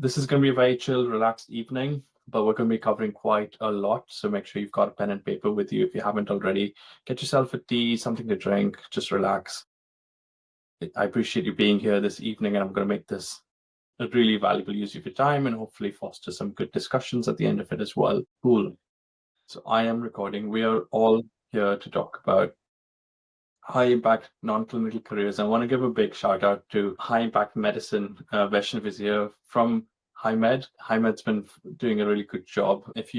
This is going to be a very chill, relaxed evening, but we're going to be covering quite a lot. So make sure you've got a pen and paper with you if you haven't already. Get yourself a tea, something to drink, just relax. I appreciate you being here this evening, and I'm going to make this a really valuable use of your time and hopefully foster some good discussions at the end of it as well. Cool. So I am recording. We are all here to talk about high impact non-clinical careers. I want to give a big shout out to High Impact Medicine. Vaishnav is here from HighMed. HighMed's been doing a really good job. If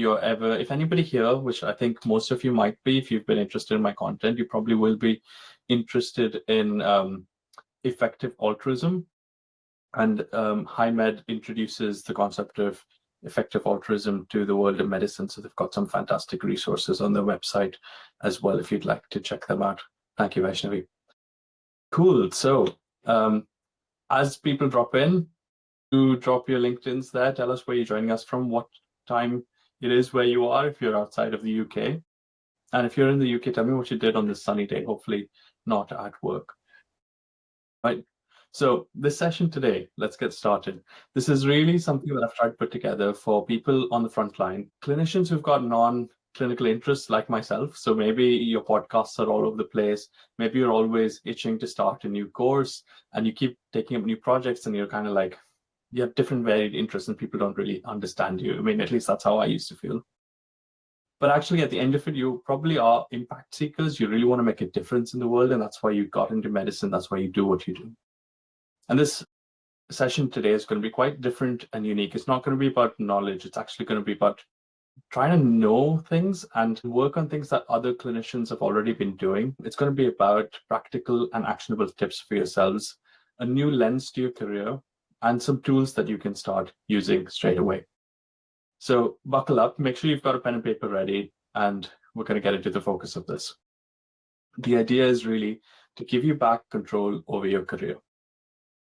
anybody here, which I think most of you might be, if you've been interested in my content, you probably will be interested in effective altruism. And HighMed introduces the concept of effective altruism to the world of medicine. So they've got some fantastic resources on their website as well, if you'd like to check them out. Thank you, Vaishnavi. Cool. So as people drop in, do drop your LinkedIns there. Tell us where you're joining us from, what time it is where you are, if you're outside of the UK. And if you're in the UK, tell me what you did on this sunny day, hopefully not at work. Right. So this session today, let's get started. This is really something that I've tried to put together for people on the front line, clinicians who've got non-clinical interests like myself. So maybe your podcasts are all over the place. Maybe you're always itching to start a new course and you keep taking up new projects and you're kind of like, you have different varied interests and people don't really understand you. I mean, at least that's how I used to feel. But actually, at the end of it, you probably are impact seekers. You really want to make a difference in the world. And that's why you got into medicine. That's why you do what you do. And this session today is going to be quite different and unique. It's not going to be about knowledge. It's actually going to be about trying to know things and work on things that other clinicians have already been doing. It's going to be about practical and actionable tips for yourselves, a new lens to your career, and some tools that you can start using straight away. So buckle up, make sure you've got a pen and paper ready, and we're going to get into the focus of this. The idea is really to give you back control over your career.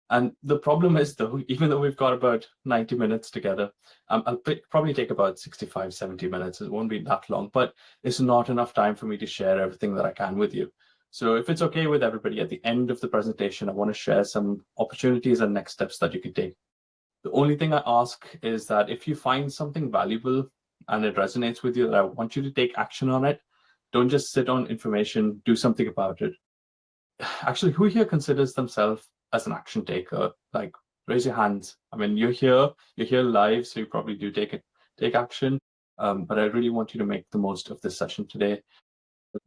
And the problem is, though, even though we've got about 90 minutes together, I'll probably take about 65, 70 minutes. It won't be that long, but it's not enough time for me to share everything that I can with you. So if it's okay with everybody, at the end of the presentation, I want to share some opportunities and next steps that you can take. The only thing I ask is that if you find something valuable and it resonates with you, that I want you to take action on it. Don't just sit on information, do something about it. Actually, who here considers themselves as an action taker? Like, raise your hands. I mean, you're here live, so you probably do take action. But I really want you to make the most of this session today.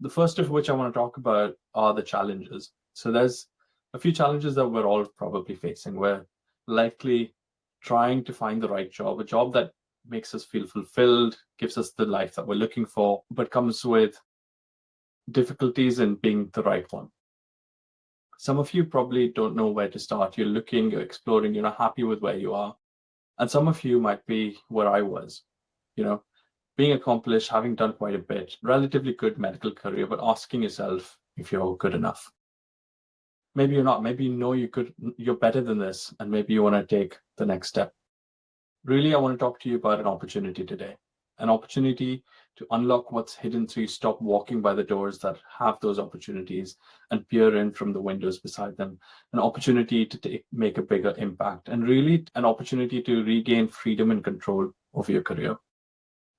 The first of which I want to talk about are the challenges. So there's a few challenges that we're all probably facing. We're likely trying to find the right job, a job that makes us feel fulfilled, gives us the life that we're looking for, but comes with difficulties in being the right one. Some of you probably don't know where to start. You're looking, you're exploring, you're not happy with where you are. And some of you might be where I was, being accomplished, having done quite a bit, relatively good medical career, but asking yourself if you're good enough. Maybe you're not. Maybe you know you're better than this, and maybe you want to take the next step. Really, I want to talk to you about an opportunity today, an opportunity to unlock what's hidden so you stop walking by the doors that have those opportunities and peer in from the windows beside them, an opportunity to make a bigger impact, and really an opportunity to regain freedom and control over your career.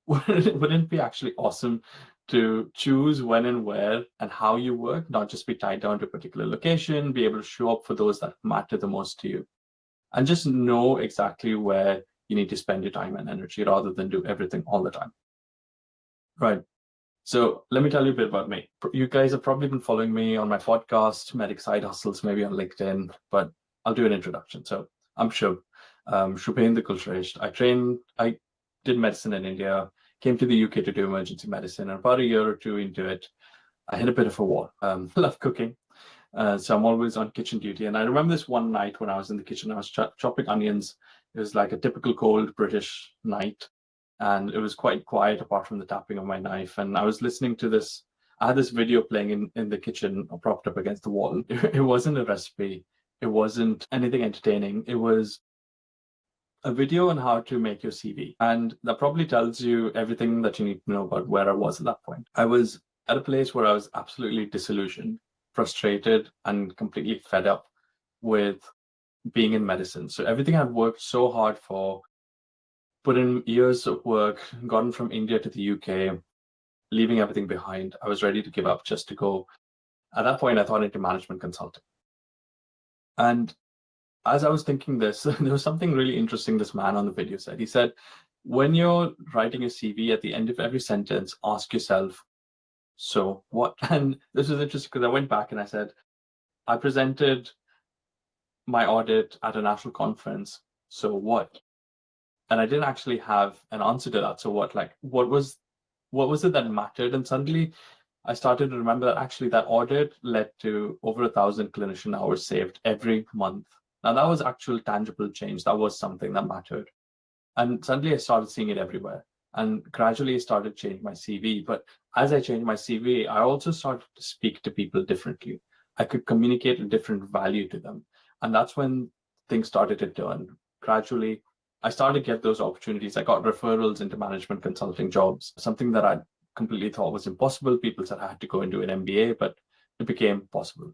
Wouldn't it be actually awesome to choose when and where and how you work, not just be tied down to a particular location, be able to show up for those that matter the most to you, and just know exactly where you need to spend your time and energy rather than do everything all the time. Right. So let me tell you a bit about me. You guys have probably been following me on my podcast, Medic Side Hustles, maybe on LinkedIn, but I'll do an introduction. So I'm Shubhendu Kulshreshtha. I did medicine in India, came to the UK to do emergency medicine, and about a year or two into it, I hit a bit of a wall. Love cooking. So I'm always on kitchen duty. And I remember this one night when I was in the kitchen, I was chopping onions. It was like a typical cold British night. And it was quite quiet apart from the tapping of my knife. And I was listening to this. I had this video playing in the kitchen, propped up against the wall. It wasn't a recipe. It wasn't anything entertaining. It was a video on how to make your CV. And that probably tells you everything that you need to know about where I was at that point. I was at a place where I was absolutely disillusioned, frustrated, and completely fed up with being in medicine. So everything I'd worked so hard for, put in years of work, gotten from India to the UK, leaving everything behind. I was ready to give up just to go. At that point, I thought into management consulting. And as I was thinking this, there was something really interesting this man on the video said. He said, when you're writing a CV, at the end of every sentence, ask yourself, so what? And this was interesting because I went back and I said, I presented my audit at a national conference. So what? And I didn't actually have an answer to that. So what? Like, what was it that mattered? And suddenly I started to remember that actually that audit led to over 1,000 clinician hours saved every month. Now that was actual tangible change. That was something that mattered. And suddenly I started seeing it everywhere. And gradually I started to change my CV. But as I changed my CV, I also started to speak to people differently. I could communicate a different value to them. And that's when things started to turn. Gradually, I started to get those opportunities. I got referrals into management consulting jobs, something that I completely thought was impossible. People said I had to go and do an MBA, but it became possible.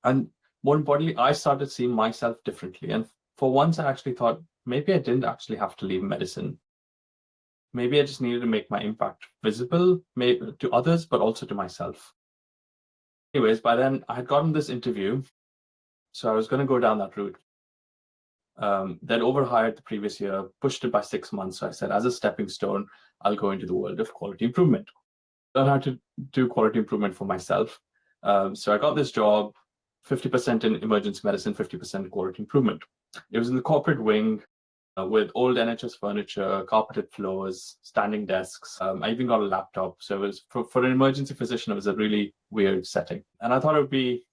And more importantly, I started seeing myself differently. And for once, I actually thought maybe I didn't actually have to leave medicine. Maybe I just needed to make my impact visible, maybe to others, but also to myself. Anyways, by then I had gotten this interview, so I was going to go down that route. Then overhired the previous year, pushed it by 6 months. So I said, as a stepping stone, I'll go into the world of quality improvement. Learn how to do quality improvement for myself. So I got this job, 50% in emergency medicine, 50% quality improvement. It was in the corporate wing with old NHS furniture, carpeted floors, standing desks. I even got a laptop. So it was for an emergency physician, it was a really weird setting. And I thought it would be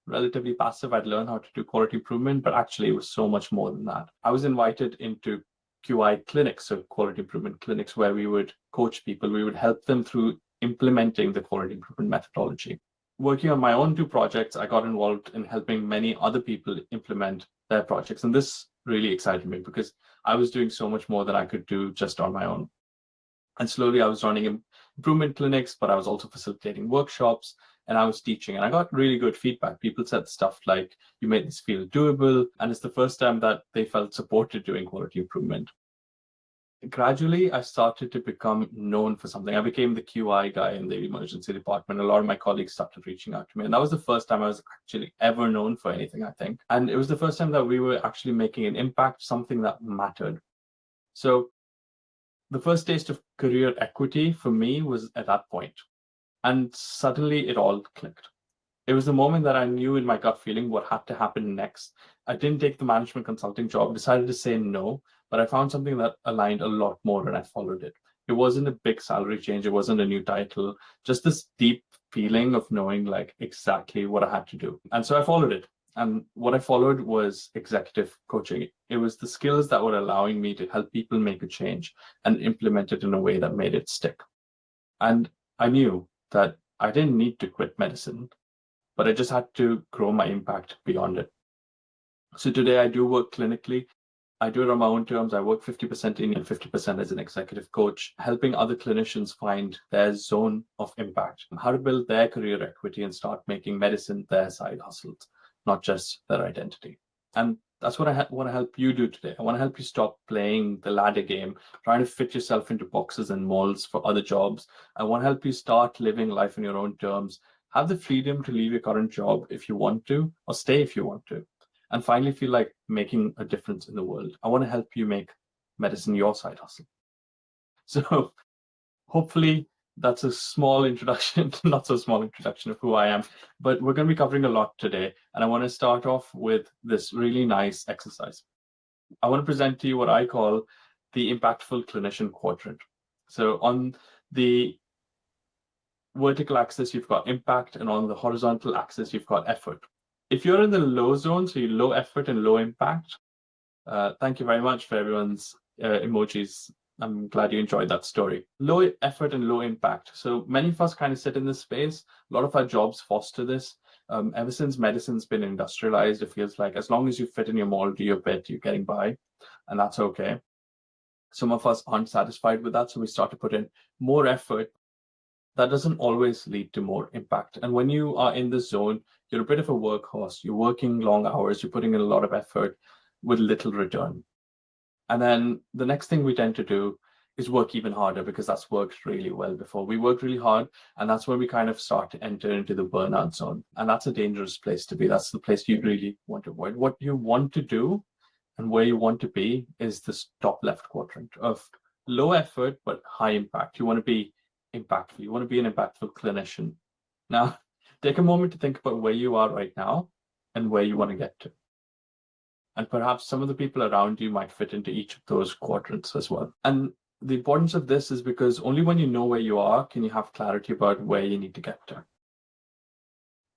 relatively passive. I'd learn how to do quality improvement, but actually it was so much more than that. I was invited into QI clinics, so quality improvement clinics, where we would coach people. We would help them through implementing the quality improvement methodology. Working on my own 2 projects, I got involved in helping many other people implement their projects. And this really excited me because I was doing so much more than I could do just on my own. And slowly I was running improvement clinics, but I was also facilitating workshops and I was teaching. And I got really good feedback. People said stuff like, you made this feel doable. And it's the first time that they felt supported doing quality improvement. Gradually, I started to become known for something. I became the QI guy in the emergency department. A lot of my colleagues started reaching out to me. And that was the first time I was actually ever known for anything, I think. And it was the first time that we were actually making an impact, something that mattered. So the first taste of career equity for me was at that point. And suddenly it all clicked. It was the moment that I knew in my gut feeling what had to happen next. I didn't take the management consulting job, decided to say no, but I found something that aligned a lot more and I followed it. It wasn't a big salary change. It wasn't a new title, just this deep feeling of knowing like exactly what I had to do. And so I followed it. And what I followed was executive coaching. It was the skills that were allowing me to help people make a change and implement it in a way that made it stick. And I knew that I didn't need to quit medicine, but I just had to grow my impact beyond it. So today I do work clinically. I do it on my own terms. I work 50% in and 50% as an executive coach, helping other clinicians find their zone of impact, how to build their career equity and start making medicine their side hustles, not just their identity. And that's what I want to help you do today. I want to help you stop playing the ladder game, trying to fit yourself into boxes and molds for other jobs. I want to help you start living life on your own terms, have the freedom to leave your current job if you want to, or stay if you want to, and finally feel like making a difference in the world. I want to help you make medicine your side hustle. So hopefully that's a small introduction, not so small introduction of who I am, but we're going to be covering a lot today. And I want to start off with this really nice exercise. I want to present to you what I call the impactful clinician quadrant. So on the vertical axis, you've got impact, and on the horizontal axis, you've got effort. If you're in the low zone, so you're low effort and low impact, thank you very much for everyone's emojis. I'm glad you enjoyed that story. Low effort and low impact. So many of us kind of sit in this space. A lot of our jobs foster this. Ever since medicine's been industrialized, it feels like as long as you fit in your mold, do your bit, you're getting by, and that's okay. Some of us aren't satisfied with that, so we start to put in more effort. that doesn't always lead to more impact. And when you are in this zone, you're a bit of a workhorse. You're working long hours, you're putting in a lot of effort with little return. And then the next thing we tend to do is work even harder, because that's worked really well before. We work really hard, and that's when we kind of start to enter into the burnout zone. And that's a dangerous place to be. That's the place you really want to avoid. What you want to do and where you want to be is this top left quadrant of low effort but high impact. You want to be impactful. You want to be an impactful clinician. Now, take a moment to think about where you are right now and where you want to get to. And perhaps some of the people around you might fit into each of those quadrants as well. And the importance of this is because only when you know where you are can you have clarity about where you need to get to.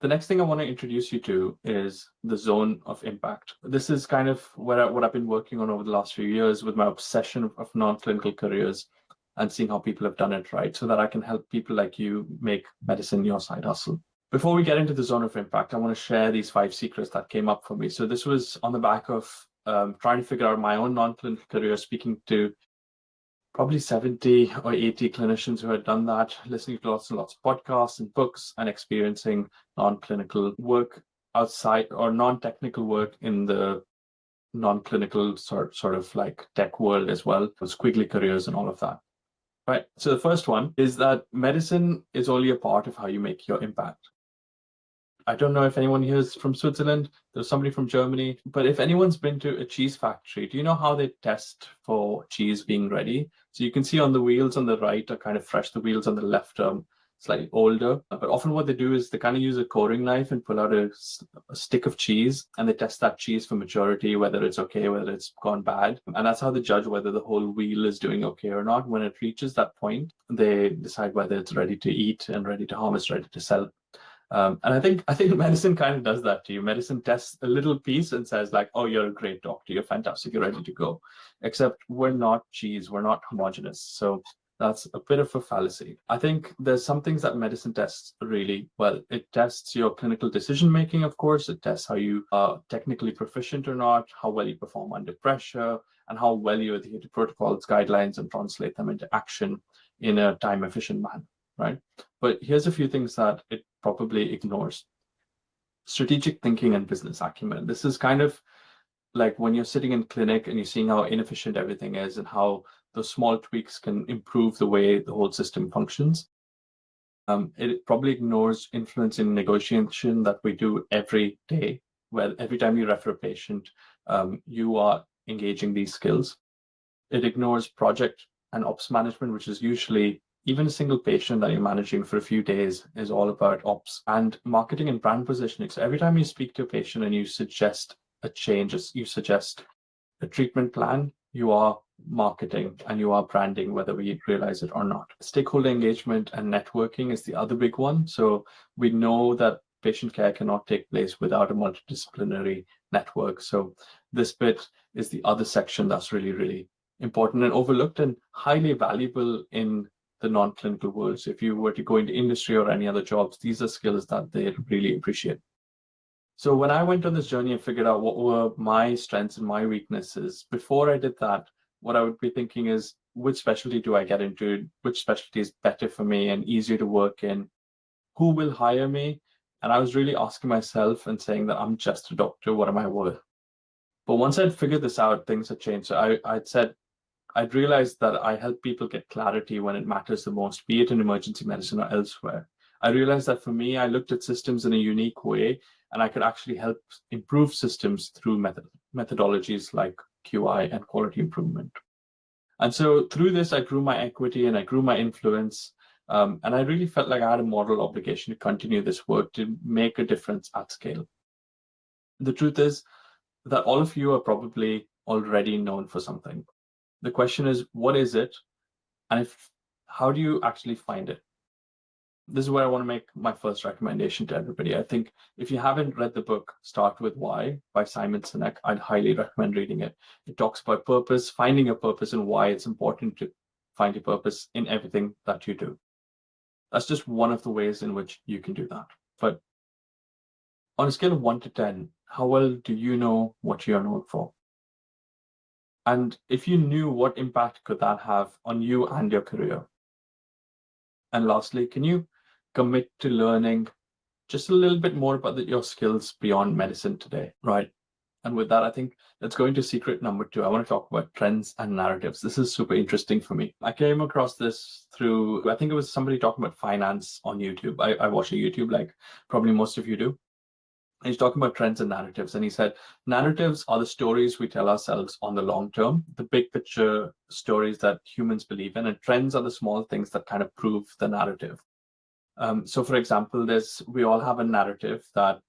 The next thing I want to introduce you to is the zone of impact. This is kind of what I've been working on over the last few years with my obsession of non-clinical careers and seeing how people have done it right, so that I can help people like you make medicine your side hustle. Before we get into the zone of impact, I want to share these 5 secrets that came up for me. So this was on the back of trying to figure out my own non-clinical career, speaking to probably 70 or 80 clinicians who had done that, listening to lots and lots of podcasts and books, and experiencing non-clinical work outside or non-technical work in the non-clinical sort of like tech world as well, squiggly careers and all of that. Right. So the first one is that medicine is only a part of how you make your impact. I don't know if anyone here is from Switzerland. There's somebody from Germany. But if anyone's been to a cheese factory, do you know how they test for cheese being ready? So you can see on the wheels on the right are kind of fresh. The wheels on the left are slightly older. But often what they do is they kind of use a coring knife and pull out a stick of cheese, and they test that cheese for maturity, whether it's okay, whether it's gone bad. And that's how they judge whether the whole wheel is doing okay or not. When it reaches that point, they decide whether it's ready to eat and ready to harvest, ready to sell. And I think medicine kind of does that to you. Medicine tests a little piece and says like, oh, you're a great doctor, you're fantastic, you're ready to go. Except we're not cheese, we're not homogenous. So that's a bit of a fallacy. I think there's some things that medicine tests really well. It tests your clinical decision-making, of course. It tests how you are technically proficient or not, how well you perform under pressure, and how well you adhere to protocols, guidelines, and translate them into action in a time-efficient manner, right? But here's a few things that it probably ignores. Strategic thinking and business acumen. This is kind of like when you're sitting in clinic and you're seeing how inefficient everything is and how those small tweaks can improve the way the whole system functions. It probably ignores influence in negotiation that we do every day. Well, every time you refer a patient, you are engaging these skills. It ignores project and ops management, which is usually even a single patient that you're managing for a few days is all about ops, and marketing and brand positioning. So every time you speak to a patient and you suggest a change, you suggest a treatment plan, you are marketing and you are branding, whether we realize it or not. Stakeholder engagement and networking is the other big one. So we know that patient care cannot take place without a multidisciplinary network. So this bit is the other section that's really, really important and overlooked and highly valuable in the non-clinical world. So if you were to go into industry or any other jobs, these are skills that they really appreciate. So when I went on this journey and figured out what were my strengths and my weaknesses, before I did that, what I would be thinking is, which specialty do I get into? Which specialty is better for me and easier to work in? Who will hire me? And I was really asking myself and saying that I'm just a doctor, what am I worth? But once I'd figured this out, things had changed. So I'd realized that I help people get clarity when it matters the most, be it in emergency medicine or elsewhere. I realized that for me, I looked at systems in a unique way, and I could actually help improve systems through methodologies like QI and quality improvement. And so through this, I grew my equity and I grew my influence. And I really felt like I had a moral obligation to continue this work to make a difference at scale. The truth is that all of you are probably already known for something. The question is, what is it? And how do you actually find it? This is where I want to make my first recommendation to everybody. I think if you haven't read the book, Start With Why by Simon Sinek, I'd highly recommend reading it. It talks about purpose, finding a purpose, and why it's important to find your purpose in everything that you do. That's just one of the ways in which you can do that. But on a scale of 1 to 10, how well do you know what you're known for? And if you knew, what impact could that have on you and your career? And lastly, can you commit to learning just a little bit more about your skills beyond medicine today, right? And with that, I think let's go into secret number 2. I want to talk about trends and narratives. This is super interesting for me. I came across this through, I think it was somebody talking about finance on YouTube. I watch a YouTube like probably most of you do. And he's talking about trends and narratives. And he said, narratives are the stories we tell ourselves on the long term, the big picture stories that humans believe in, and trends are the small things that kind of prove the narrative. So for example, we all have a narrative that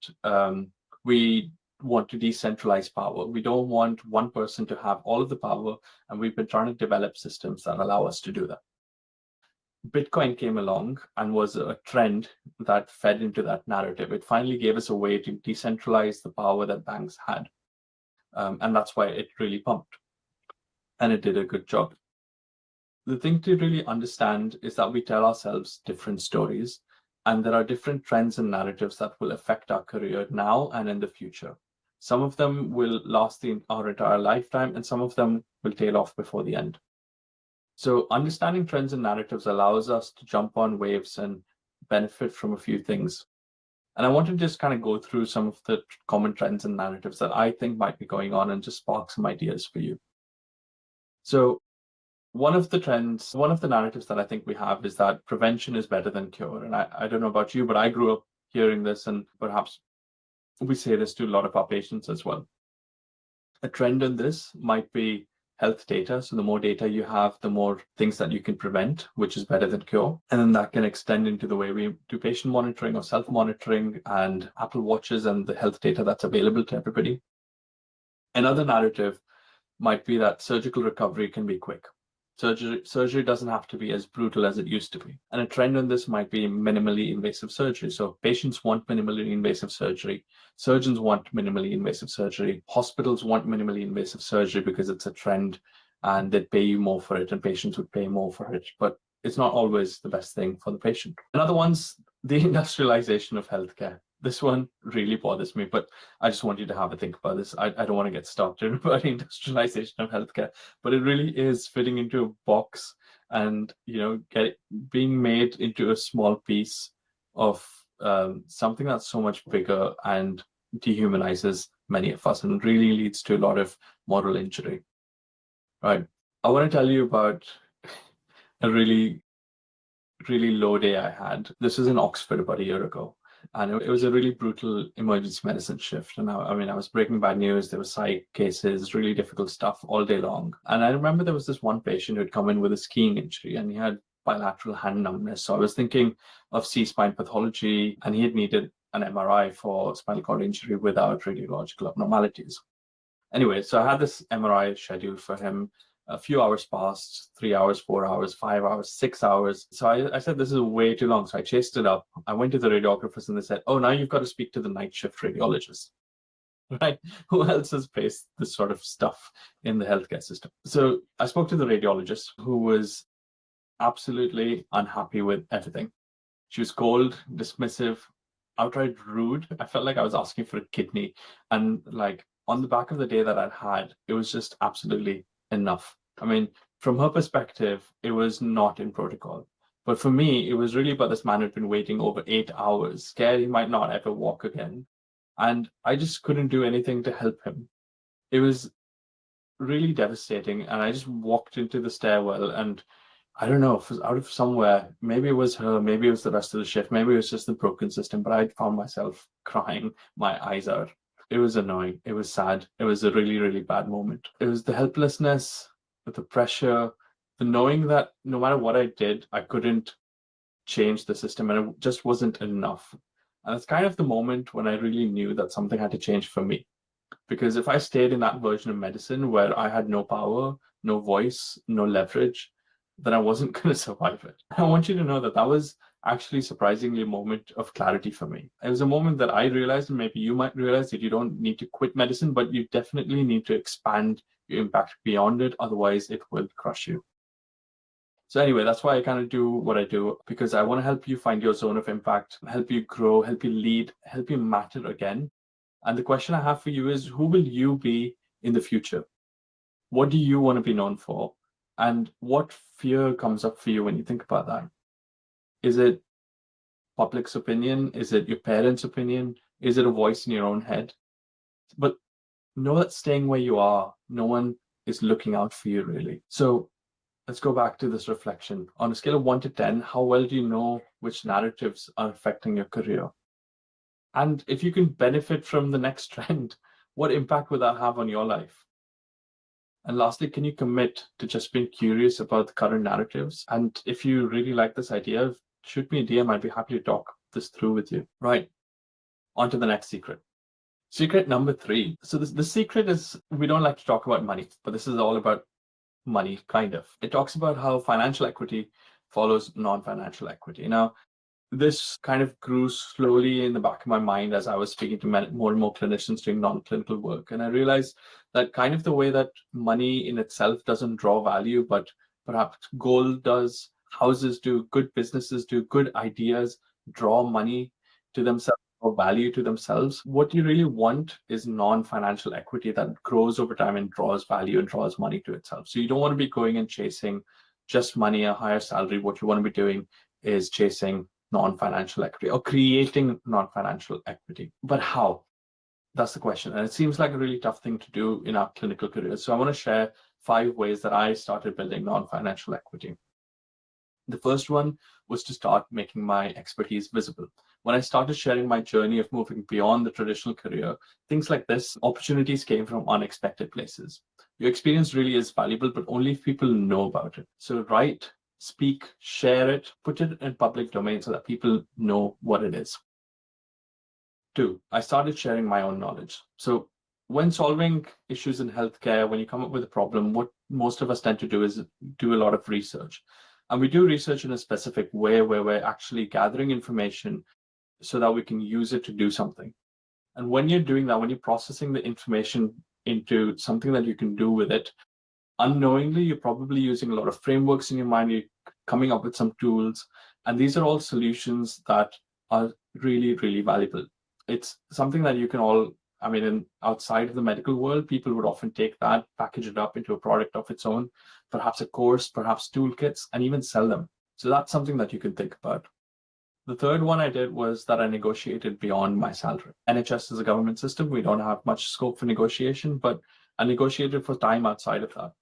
we want to decentralize power. We don't want one person to have all of the power, and we've been trying to develop systems that allow us to do that. Bitcoin came along and was a trend that fed into that narrative. It finally gave us a way to decentralize the power that banks had. And that's why it really pumped. And it did a good job. The thing to really understand is that we tell ourselves different stories, and there are different trends and narratives that will affect our career now and in the future. Some of them will last our entire lifetime, and some of them will tail off before the end. So understanding trends and narratives allows us to jump on waves and benefit from a few things. And I want to just kind of go through some of the common trends and narratives that I think might be going on and just spark some ideas for you. So one of the narratives that I think we have is that prevention is better than cure. And I don't know about you, but I grew up hearing this, and perhaps we say this to a lot of our patients as well. A trend in this might be health data. So the more data you have, the more things that you can prevent, which is better than cure. And then that can extend into the way we do patient monitoring or self-monitoring and Apple Watches and the health data that's available to everybody. Another narrative might be that surgical recovery can be quick. Surgery doesn't have to be as brutal as it used to be. And a trend on this might be minimally invasive surgery. So patients want minimally invasive surgery. Surgeons want minimally invasive surgery. Hospitals want minimally invasive surgery because it's a trend and they'd pay you more for it, and patients would pay more for it. But it's not always the best thing for the patient. Another one's the industrialization of healthcare. This one really bothers me, but I just want you to have a think about this. I don't want to get started about industrialization of healthcare, but it really is fitting into a box and, being made into a small piece of something that's so much bigger and dehumanizes many of us and really leads to a lot of moral injury. Right. I want to tell you about a really, really low day I had. This was in Oxford about a year ago. And it was a really brutal emergency medicine shift. And I was breaking bad news. There were psych cases, really difficult stuff all day long. And I remember there was this one patient who had come in with a skiing injury, and he had bilateral hand numbness. So I was thinking of C-spine pathology, and he had needed an MRI for spinal cord injury without radiological abnormalities. Anyway, so I had this MRI scheduled for him. A few hours passed, 3 hours, 4 hours, 5 hours, 6 hours. So I said, this is way too long. So I chased it up. I went to the radiographers and they said, oh, now you've got to speak to the night shift radiologist. Right? Who else has faced this sort of stuff in the healthcare system? So I spoke to the radiologist, who was absolutely unhappy with everything. She was cold, dismissive, outright rude. I felt like I was asking for a kidney. And like on the back of the day that I'd had, it was just absolutely enough. I mean, from her perspective, it was not in protocol. But for me, it was really about this man who'd been waiting over 8 hours, scared he might not ever walk again. And I just couldn't do anything to help him. It was really devastating. And I just walked into the stairwell, and I don't know, if it was out of somewhere, maybe it was her, maybe it was the rest of the shift, maybe it was just the broken system, but I found myself crying my eyes out. It was annoying. It was sad. It was a really, really bad moment. It was the helplessness, the pressure, the knowing that no matter what I did, I couldn't change the system, and it just wasn't enough. And it's kind of the moment when I really knew that something had to change for me. Because if I stayed in that version of medicine where I had no power, no voice, no leverage, then I wasn't going to survive it. I want you to know that that was actually surprisingly a moment of clarity for me. It was a moment that I realized, and maybe you might realize, that you don't need to quit medicine, but you definitely need to expand your impact beyond it. Otherwise, it will crush you. So anyway, that's why I kind of do what I do, because I want to help you find your zone of impact, help you grow, help you lead, help you matter again. And the question I have for you is, who will you be in the future? What do you want to be known for? And what fear comes up for you when you think about that? Is it public's opinion? Is it your parents' opinion? Is it a voice in your own head? But know that staying where you are, no one is looking out for you really. So let's go back to this reflection. On a scale of 1 to 10, how well do you know which narratives are affecting your career? And if you can benefit from the next trend, what impact would that have on your life? And lastly, can you commit to just being curious about the current narratives? And if you really like this idea, shoot me a DM. I'd be happy to talk this through with you. Right, on to the next secret. Secret number 3. So the secret is, we don't like to talk about money, but this is all about money, kind of. It talks about how financial equity follows non-financial equity. Now, this kind of grew slowly in the back of my mind as I was speaking to more and more clinicians doing non-clinical work. And I realized that kind of the way that money in itself doesn't draw value, but perhaps gold does, houses do, good businesses do, good ideas draw money to themselves or value to themselves. What you really want is non-financial equity that grows over time and draws value and draws money to itself. So you don't want to be going and chasing just money, a higher salary. What you want to be doing is chasing non-financial equity or creating non-financial equity. But how? That's the question. And it seems like a really tough thing to do in our clinical careers. So I want to share 5 ways that I started building non-financial equity. The first one was to start making my expertise visible. When I started sharing my journey of moving beyond the traditional career, things like this, opportunities came from unexpected places. Your experience really is valuable, but only if people know about it. So write, speak, share it, put it in public domain so that people know what it is. 2, I started sharing my own knowledge. So when solving issues in healthcare, when you come up with a problem, what most of us tend to do is do a lot of research. And we do research in a specific way where we're actually gathering information so that we can use it to do something. And when you're doing that, when you're processing the information into something that you can do with it, unknowingly, you're probably using a lot of frameworks in your mind, you're coming up with some tools, and these are all solutions that are really, really valuable. It's something that you can all, outside of the medical world, people would often take that, package it up into a product of its own, perhaps a course, perhaps toolkits, and even sell them. So that's something that you can think about. The third one I did was that I negotiated beyond my salary. NHS is a government system. We don't have much scope for negotiation, but I negotiated for time outside of that.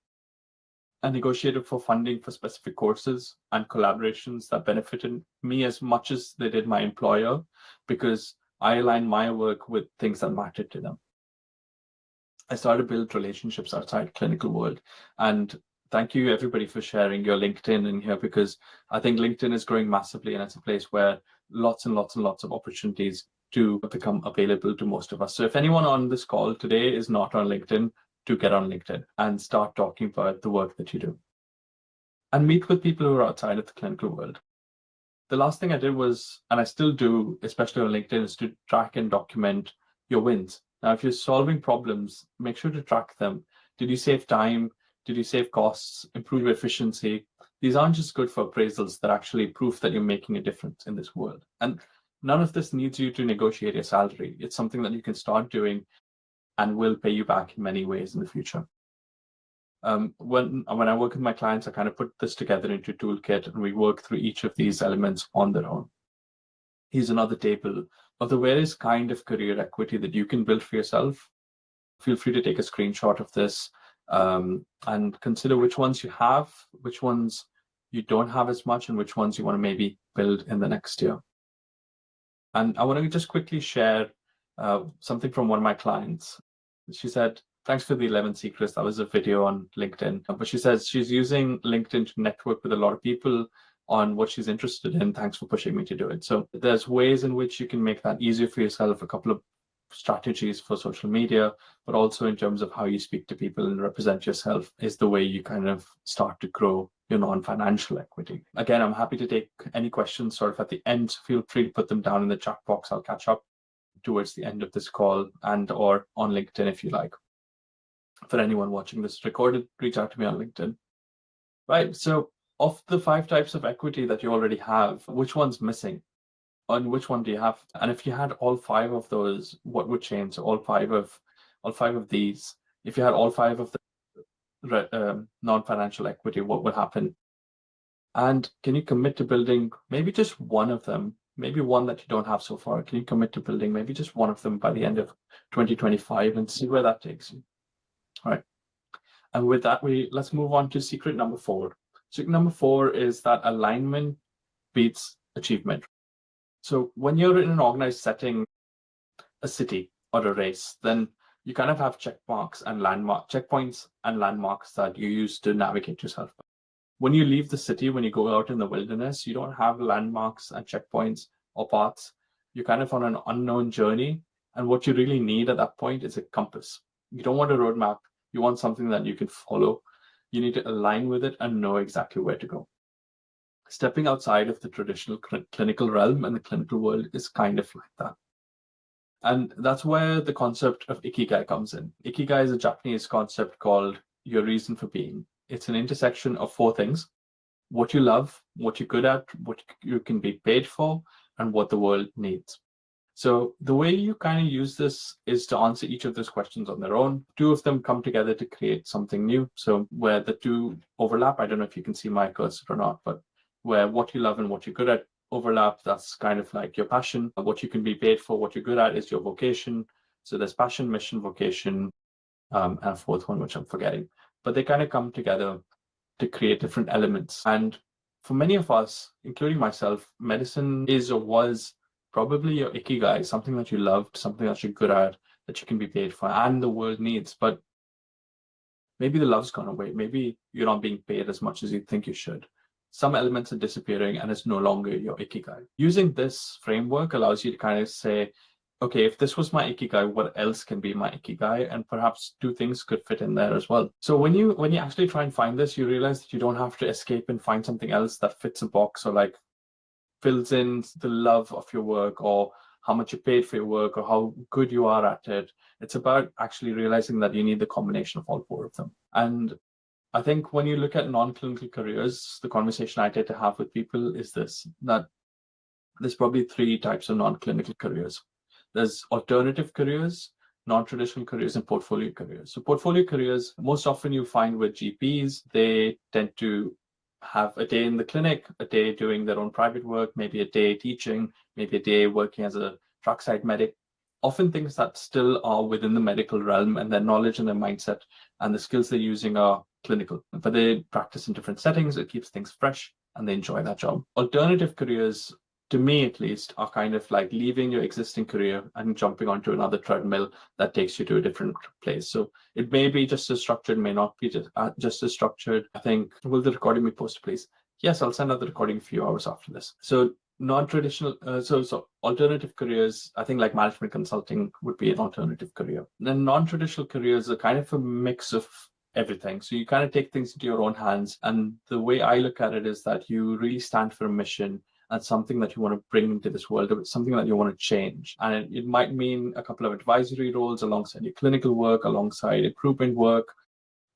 I negotiated for funding for specific courses and collaborations that benefited me as much as they did my employer, because I aligned my work with things that mattered to them. I started to build relationships outside clinical world. And thank you everybody for sharing your LinkedIn in here, because I think LinkedIn is growing massively and it's a place where lots and lots and lots of opportunities to become available to most of us. So if anyone on this call today is not on LinkedIn, to get on LinkedIn and start talking about the work that you do. And meet with people who are outside of the clinical world. The last thing I did was, and I still do, especially on LinkedIn, is to track and document your wins. Now, if you're solving problems, make sure to track them. Did you save time? Did you save costs, improve efficiency? These aren't just good for appraisals, they're actually proof that you're making a difference in this world. And none of this needs you to negotiate your salary. It's something that you can start doing and will pay you back in many ways in the future. When I work with my clients, I kind of put this together into a toolkit and we work through each of these elements on their own. Here's another table of the various kind of career equity that you can build for yourself. Feel free to take a screenshot of this and consider which ones you have, which ones you don't have as much, and which ones you want to maybe build in the next year. And I want to just quickly share something from one of my clients. She said, thanks for the 11 secrets. That was a video on LinkedIn. But she says she's using LinkedIn to network with a lot of people on what she's interested in. Thanks for pushing me to do it. So there's ways in which you can make that easier for yourself, a couple of strategies for social media, but also in terms of how you speak to people and represent yourself is the way you kind of start to grow your non-financial equity. Again, I'm happy to take any questions sort of at the end. So feel free to put them down in the chat box. I'll catch up towards the end of this call and or on LinkedIn if you like. For anyone watching this recorded, reach out to me on LinkedIn. Right, so of the 5 types of equity that you already have, which one's missing? And which one do you have? And if you had all 5 of those, what would change? So all five of these, if you had all 5 of the non-financial equity, what would happen? And can you commit to building maybe just one of them, maybe one that you don't have so far? Can you commit to building maybe just one of them by the end of 2025 and see where that takes you? All right. And with that, let's move on to secret number 4. Secret number 4 is that alignment beats achievement. So when you're in an organized setting, a city or a race, then you kind of have checkpoints and landmarks that you use to navigate yourself. When you leave the city, when you go out in the wilderness, you don't have landmarks and checkpoints or paths. You're kind of on an unknown journey. And what you really need at that point is a compass. You don't want a roadmap. You want something that you can follow. You need to align with it and know exactly where to go. Stepping outside of the traditional clinical realm and the clinical world is kind of like that. And that's where the concept of Ikigai comes in. Ikigai is a Japanese concept called your reason for being. It's an intersection of 4 things: what you love, what you're good at, what you can be paid for, and what the world needs. So the way you kind of use this is to answer each of those questions on their own. 2 of them come together to create something new. So where the 2 overlap, I don't know if you can see my cursor or not, but where what you love and what you're good at overlap, that's kind of like your passion. What you can be paid for, what you're good at, is your vocation. So there's passion, mission, vocation, and a 4th one, which I'm forgetting. But they kind of come together to create different elements. And for many of us, including myself, medicine is or was probably your Ikigai, something that you loved, something that you're good at, that you can be paid for, and the world needs. But maybe the love's gone away. Maybe you're not being paid as much as you think you should. Some elements are disappearing and it's no longer your Ikigai. Using this framework allows you to kind of say, okay, if this was my Ikigai, what else can be my Ikigai? And perhaps 2 things could fit in there as well. So when you actually try and find this, you realize that you don't have to escape and find something else that fits a box or like fills in the love of your work or how much you paid for your work or how good you are at it. It's about actually realizing that you need the combination of all 4 of them. And I think when you look at non-clinical careers, the conversation I tend to have with people is this, that there's probably 3 types of non-clinical careers. There's alternative careers, non-traditional careers, and portfolio careers. So portfolio careers, most often you find with GPs, they tend to have a day in the clinic, a day doing their own private work, maybe a day teaching, maybe a day working as a trackside medic. Often things that still are within the medical realm, and their knowledge and their mindset and the skills they're using are clinical, but they practice in different settings. It keeps things fresh and they enjoy that job. Alternative careers, to me at least, are kind of like leaving your existing career and jumping onto another treadmill that takes you to a different place. So it may be just as structured, may not be just as structured. I think, will the recording be posted, please? Yes, I'll send out the recording a few hours after this. So non-traditional, so alternative careers, I think like management consulting would be an alternative career. Then non-traditional careers are kind of a mix of everything. So you kind of take things into your own hands. And the way I look at it is that you really stand for a mission and something that you want to bring into this world, something that you want to change. And it might mean a couple of advisory roles alongside your clinical work, alongside improvement work,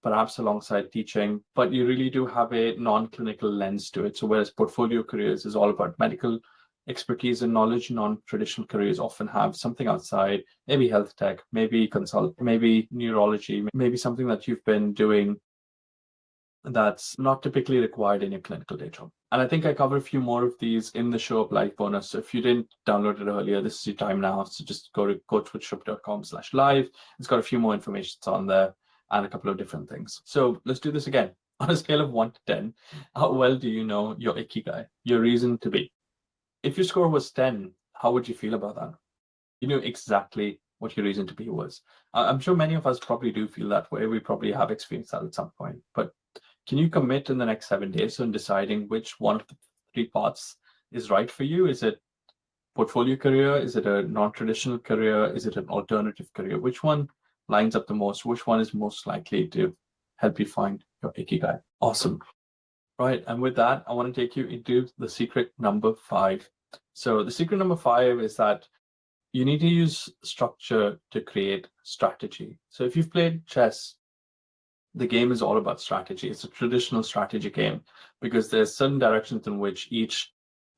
perhaps alongside teaching, but you really do have a non-clinical lens to it. So whereas portfolio careers is all about medical expertise and knowledge, non-traditional careers often have something outside, maybe health tech, maybe consult, maybe neurology, maybe something that you've been doing that's not typically required in your clinical day job. And I think I cover a few more of these in the Show Up Live bonus. So if you didn't download it earlier, this is your time now. So just go to coachwithshub.com/live. It's got a few more information on there and a couple of different things. So let's do this again. On a scale of 1 to 10, how well do you know your Ikigai, your reason to be? If your score was 10, how would you feel about that? You knew exactly what your reason to be was. I'm sure many of us probably do feel that way. We probably have experienced that at some point. But can you commit in the next 7 days on deciding which one of the 3 paths is right for you? Is it portfolio career? Is it a non-traditional career? Is it an alternative career? Which one lines up the most? Which one is most likely to help you find your Ikigai? Awesome. Right. And with that, I want to take you into the secret number 5. So the secret number 5 is that you need to use structure to create strategy. So if you've played chess, the game is all about strategy. It's a traditional strategy game because there's certain directions in which each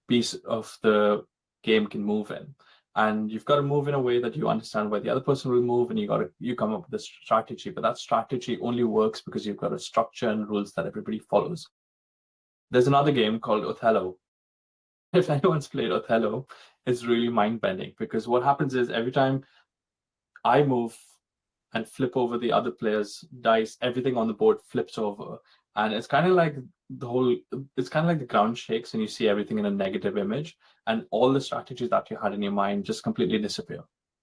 piece of the game can move in. And you've got to move in a way that you understand where the other person will move, and you come up with a strategy. But that strategy only works because you've got a structure and rules that everybody follows. There's another game called Othello. If anyone's played Othello, it's really mind-bending, because what happens is every time I move and flip over the other player's dice, everything on the board flips over. And it's kind of like the ground shakes and you see everything in a negative image, and all the strategies that you had in your mind just completely disappear.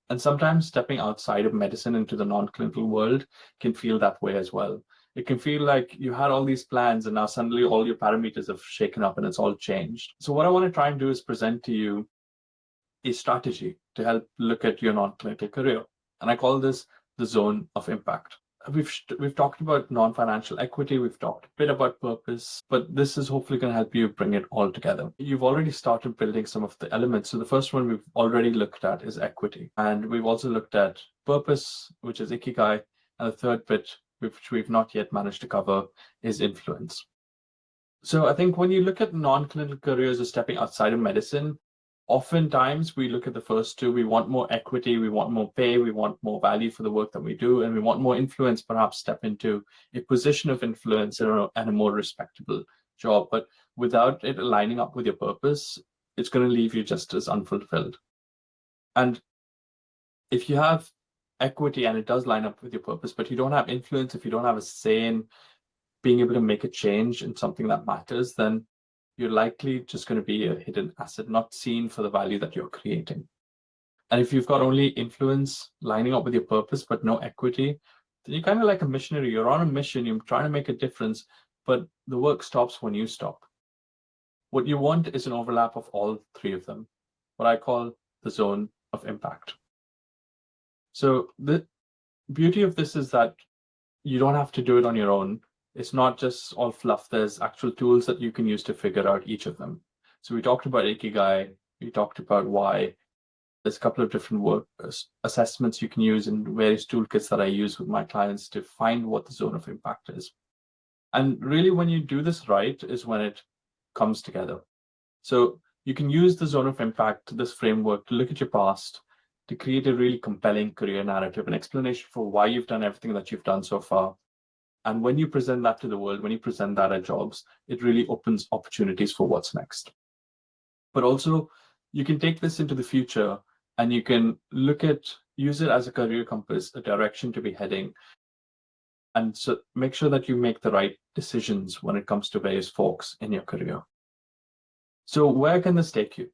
And sometimes stepping outside of medicine into the non-clinical world can feel that way as well. It can feel like you had all these plans and now suddenly all your parameters have shaken up and it's all changed. So what I want to try and do is present to you a strategy to help look at your non-clinical career. And I call this the zone of impact. We've talked about non-financial equity, we've talked a bit about purpose, but this is hopefully going to help you bring it all together. You've already started building some of the elements. So the first one we've already looked at is equity. And we've also looked at purpose, which is Ikigai. And the third bit, which we've not yet managed to cover, is influence. So I think when you look at non-clinical careers or stepping outside of medicine, oftentimes we look at the first two. We want more equity, we want more pay, we want more value for the work that we do, and we want more influence, perhaps step into a position of influence and a more respectable job. But without it aligning up with your purpose, it's going to leave you just as unfulfilled. And if you have equity and it does line up with your purpose, but you don't have influence, if you don't have a say in being able to make a change in something that matters, then you're likely just going to be a hidden asset, not seen for the value that you're creating. And if you've got only influence lining up with your purpose, but no equity, then you're kind of like a missionary. You're on a mission, you're trying to make a difference, but the work stops when you stop. What you want is an overlap of all three of them, what I call the zone of impact. So the beauty of this is that you don't have to do it on your own. It's not just all fluff. There's actual tools that you can use to figure out each of them. So we talked about Ikigai, we talked about why. There's a couple of different work assessments you can use in various toolkits that I use with my clients to find what the zone of impact is. And really, when you do this right is when it comes together. So you can use the zone of impact, this framework, to look at your past, to create a really compelling career narrative, an explanation for why you've done everything that you've done so far. And when you present that to the world, when you present that at jobs, it really opens opportunities for what's next. But also, you can take this into the future and you can use it as a career compass, a direction to be heading. And so make sure that you make the right decisions when it comes to various forks in your career. So where can this take you?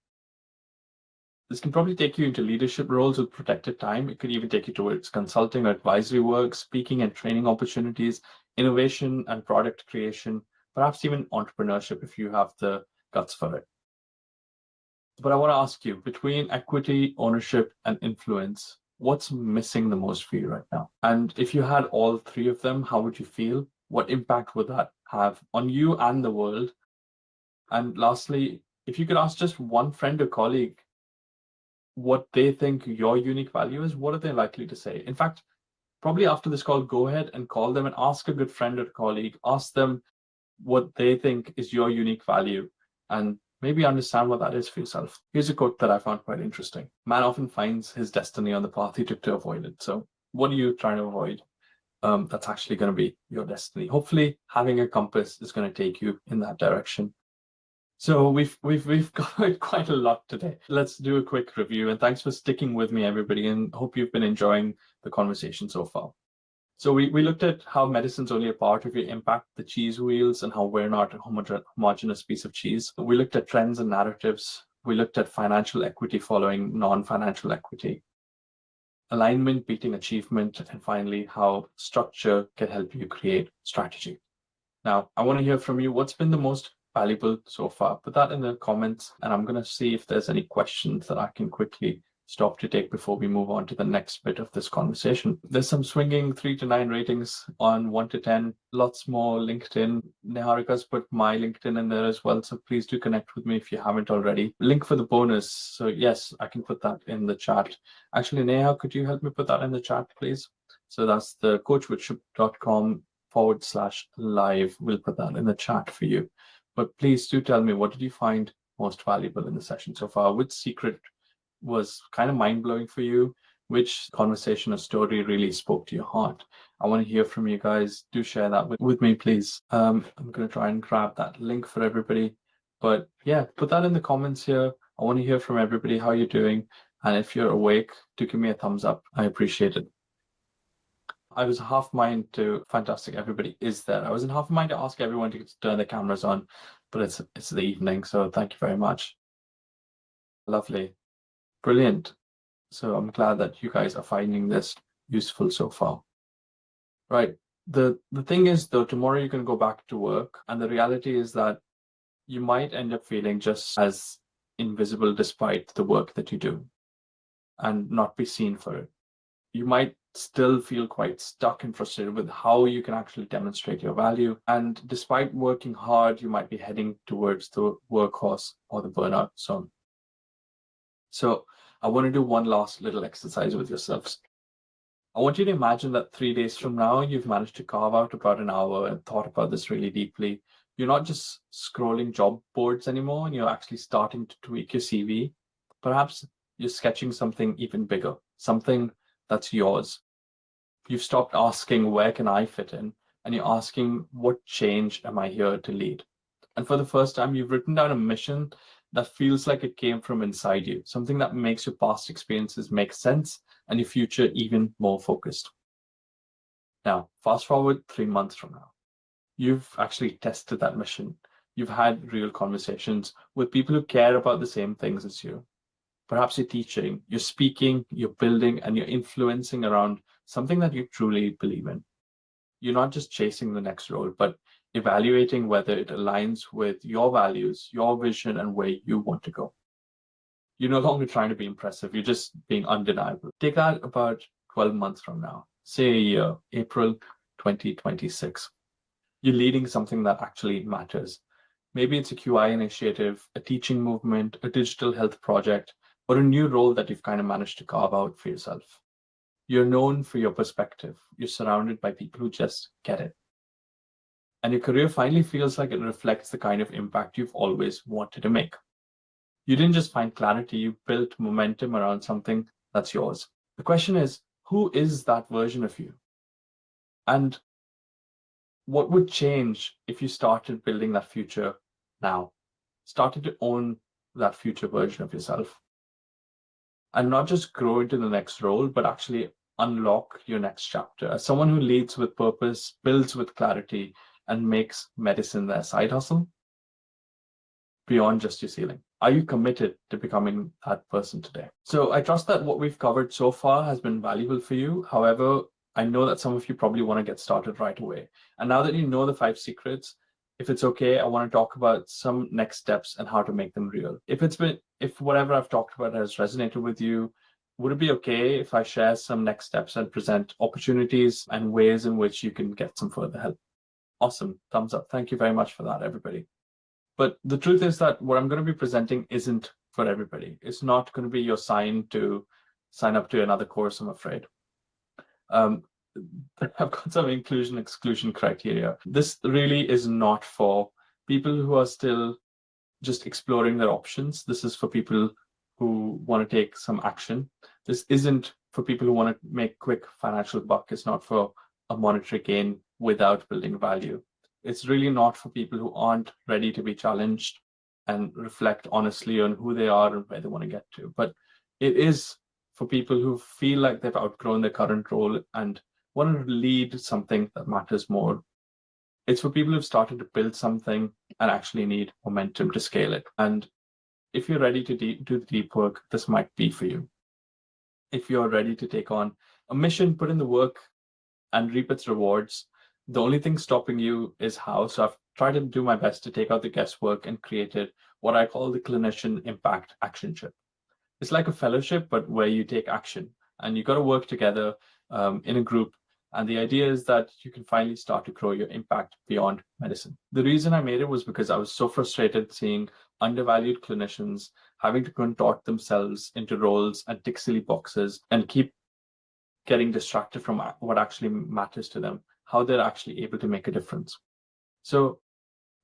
This can probably take you into leadership roles with protected time. It could even take you towards consulting or advisory work, speaking and training opportunities, innovation and product creation, perhaps even entrepreneurship if you have the guts for it. But I want to ask you, between equity, ownership, and influence, what's missing the most for you right now? And if you had all three of them, how would you feel? What impact would that have on you and the world? And lastly, if you could ask just one friend or colleague what they think your unique value is, what are they likely to say? In fact, probably after this call, go ahead and call them and ask a good friend or colleague, ask them what they think is your unique value, and maybe understand what that is for yourself. Here's a quote that I found quite interesting. Man often finds his destiny on the path he took to avoid it. So what are you trying to avoid? That's actually going to be your destiny. Hopefully having a compass is going to take you in that direction. So we've covered quite a lot today. Let's do a quick review, and thanks for sticking with me, everybody, and hope you've been enjoying the conversation so far. So we looked at how medicine's only a part of your impact, the cheese wheels, and how we're not a homogeneous piece of cheese. We looked at trends and narratives. We looked at financial equity following non-financial equity, alignment beating achievement, and finally, how structure can help you create strategy. Now, I want to hear from you. What's been the most valuable so far? Put that in the comments, and I'm going to see if there's any questions that I can quickly stop to take before we move on to the next bit of this conversation. There's some swinging 3 to 9 ratings on 1 to 10, lots more LinkedIn. Niharika's put my LinkedIn in there as well, so please do connect with me if you haven't already. Link for the bonus. So yes, I can put that in the chat. Actually, Neha, could you help me put that in the chat, please? So that's the coachwithshub.com/live. We'll put that in the chat for you. But please do tell me, what did you find most valuable in the session so far? Which secret was kind of mind-blowing for you? which conversation or story really spoke to your heart. I want to hear from you guys. Do share that with me, please. I'm going to try and grab that link for everybody. But yeah, put that in the comments here. I want to hear from everybody how you're doing. And if you're awake, do give me a thumbs up. I appreciate it. I was half mind to fantastic. Everybody is there. I was in half mind to ask everyone to turn their cameras on, but it's the evening, so thank you very much. Lovely, brilliant. So I'm glad that you guys are finding this useful so far. Right. The thing is, though, tomorrow you can go back to work, and the reality is that you might end up feeling just as invisible despite the work that you do, and not be seen for it. You might still feel quite stuck and frustrated with how you can actually demonstrate your value. And despite working hard, you might be heading towards the workhorse or the burnout zone. So I want to do one last little exercise with yourselves. I want you to imagine that 3 days from now, you've managed to carve out about an hour and thought about this really deeply. You're not just scrolling job boards anymore, and you're actually starting to tweak your CV. Perhaps you're sketching something even bigger, something that's yours. You've stopped asking, where can I fit in? And you're asking, what change am I here to lead? And for the first time, you've written down a mission that feels like it came from inside you, something that makes your past experiences make sense and your future even more focused. Now, fast forward 3 months from now. You've actually tested that mission. You've had real conversations with people who care about the same things as you. Perhaps you're teaching, you're speaking, you're building, and you're influencing around something that you truly believe in. You're not just chasing the next role, but evaluating whether it aligns with your values, your vision, and where you want to go. You're no longer trying to be impressive, you're just being undeniable. Take that about 12 months from now, say a year, April 2026. You're leading something that actually matters. Maybe it's a QI initiative, a teaching movement, a digital health project, or a new role that you've kind of managed to carve out for yourself. You're known for your perspective. You're surrounded by people who just get it. And your career finally feels like it reflects the kind of impact you've always wanted to make. You didn't just find clarity, you built momentum around something that's yours. The question is, who is that version of you? And what would change if you started building that future now? Started to own that future version of yourself? And not just grow into the next role, but actually unlock your next chapter as someone who leads with purpose, builds with clarity, and makes medicine their side hustle beyond just your ceiling. Are you committed to becoming that person today? So I trust that what we've covered so far has been valuable for you. However, I know that some of you probably want to get started right away. And now that you know the 5 secrets, if it's okay, I want to talk about some next steps and how to make them real. If whatever I've talked about has resonated with you, would it be okay if I share some next steps and present opportunities and ways in which you can get some further help? Awesome. Thumbs up. Thank you very much for that, everybody. But the truth is that what I'm going to be presenting isn't for everybody. It's not going to be your sign to sign up to another course, I'm afraid. I've got some inclusion-exclusion criteria. This really is not for people who are still just exploring their options. This is for people who want to take some action. This isn't for people who want to make quick financial buck. It's not for a monetary gain without building value. It's really not for people who aren't ready to be challenged and reflect honestly on who they are and where they want to get to. But it is for people who feel like they've outgrown their current role and want to lead something that matters more. It's for people who've started to build something and actually need momentum to scale it. And if you're ready to do the deep work, this might be for you. If you're ready to take on a mission, put in the work, and reap its rewards, the only thing stopping you is how. So I've tried to do my best to take out the guesswork and created what I call the Clinician Impact Actionship. It's like a fellowship, but where you take action and you got to work together in a group. And the idea is that you can finally start to grow your impact beyond medicine. The reason I made it was because I was so frustrated seeing undervalued clinicians having to contort themselves into roles and tick silly boxes and keep getting distracted from what actually matters to them, how they're actually able to make a difference. So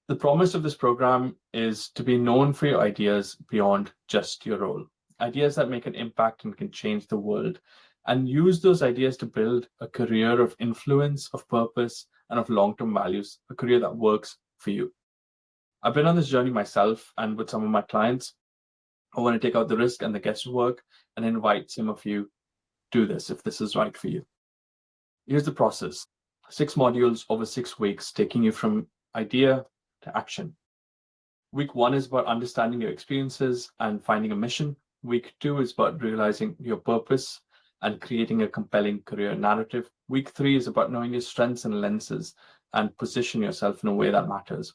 the promise of this program is to be known for your ideas beyond just your role, ideas that make an impact and can change the world. and use those ideas to build a career of influence, of purpose, and of long-term values, a career that works for you. I've been on this journey myself and with some of my clients. I want to take out the risk and the guesswork and invite some of you to this if this is right for you. Here's the process. 6 modules over 6 weeks, taking you from idea to action. Week 1 is about understanding your experiences and finding a mission. Week 2 is about realizing your purpose and creating a compelling career narrative. Week 3 is about knowing your strengths and lenses and position yourself in a way that matters.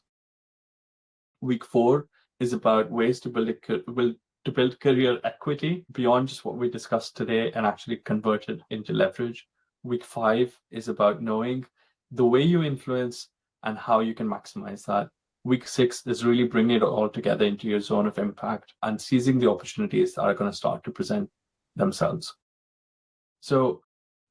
Week 4 is about ways to build career equity beyond just what we discussed today and actually convert it into leverage. Week 5 is about knowing the way you influence and how you can maximize that. Week 6 is really bringing it all together into your zone of impact and seizing the opportunities that are going to start to present themselves. So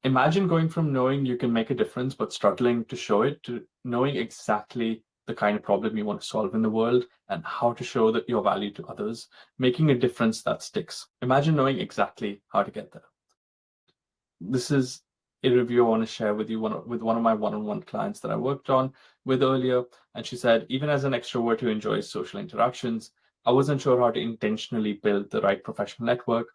imagine going from knowing you can make a difference but struggling to show it to knowing exactly the kind of problem you want to solve in the world and how to show that your value to others, making a difference that sticks. Imagine knowing exactly how to get there. This is a review I want to share with you with one of my one-on-one clients that I worked on with earlier. And she said, even as an extrovert who enjoys social interactions, I wasn't sure how to intentionally build the right professional network.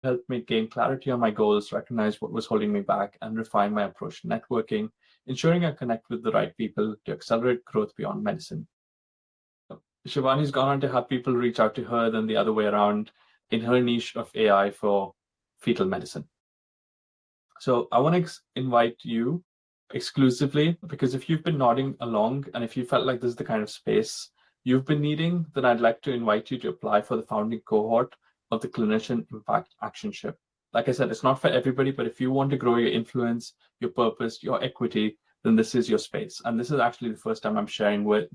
It helped me gain clarity on my goals, recognize what was holding me back, and refine my approach to networking, ensuring I connect with the right people to accelerate growth beyond medicine. Shivani's gone on to have people reach out to her than the other way around in her niche of AI for fetal medicine. So I want to invite you exclusively, because if you've been nodding along and if you felt like this is the kind of space you've been needing, then I'd like to invite you to apply for the founding cohort of the Clinician Impact Actionship. Like I said, it's not for everybody, but if you want to grow your influence, your purpose, your equity, then this is your space. And this is actually the first time I'm sharing with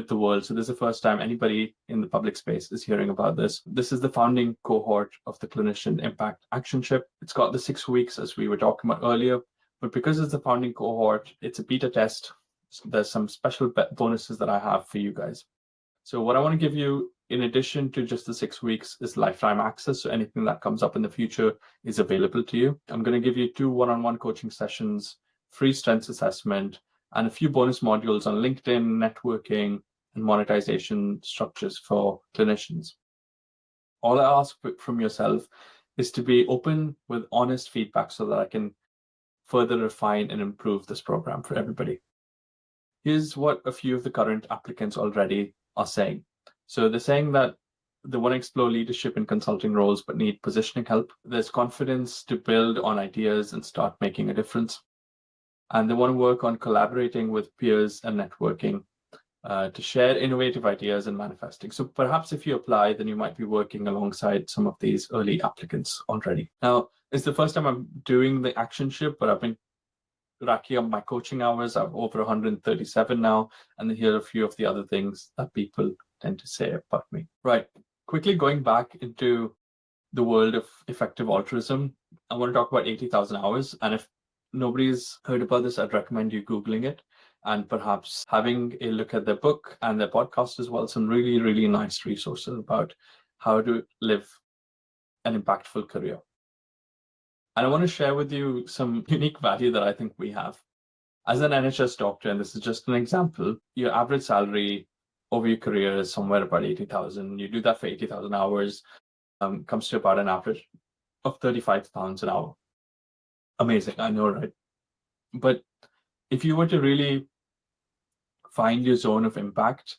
the world. So this is the first time anybody in the public space is hearing about this. This is the founding cohort of the Clinician Impact Actionship. It's got the 6 weeks as we were talking about earlier, but because it's the founding cohort, it's a beta test. So there's some special bonuses that I have for you guys. So what I want to give you in addition to just the 6 weeks is lifetime access. So anything that comes up in the future is available to you. I'm going to give you 2 one-on-one coaching sessions, free strengths assessment, and a few bonus modules on LinkedIn, networking, and monetization structures for clinicians. All I ask from yourself is to be open with honest feedback so that I can further refine and improve this program for everybody. Here's what a few of the current applicants already are saying. So they're saying that they want to explore leadership in consulting roles but need positioning help. There's confidence to build on ideas and start making a difference. And they want to work on collaborating with peers and networking to share innovative ideas and manifesting. So perhaps if you apply, then you might be working alongside some of these early applicants already. Now, it's the first time I'm doing the actionship, but I've been racking up my coaching hours. I'm over 137 now, and then here are a few of the other things that people tend to say about me. Right, quickly going back into the world of effective altruism, I want to talk about 80,000 hours. And if nobody's heard about this, I'd recommend you Googling it and perhaps having a look at their book and their podcast as well. Some really, really nice resources about how to live an impactful career. And I want to share with you some unique value that I think we have. As an NHS doctor, and this is just an example, your average salary over your career is somewhere about 80,000. You do that for 80,000 hours, comes to about an average of £35 an hour. Amazing, I know, right? But if you were to really find your zone of impact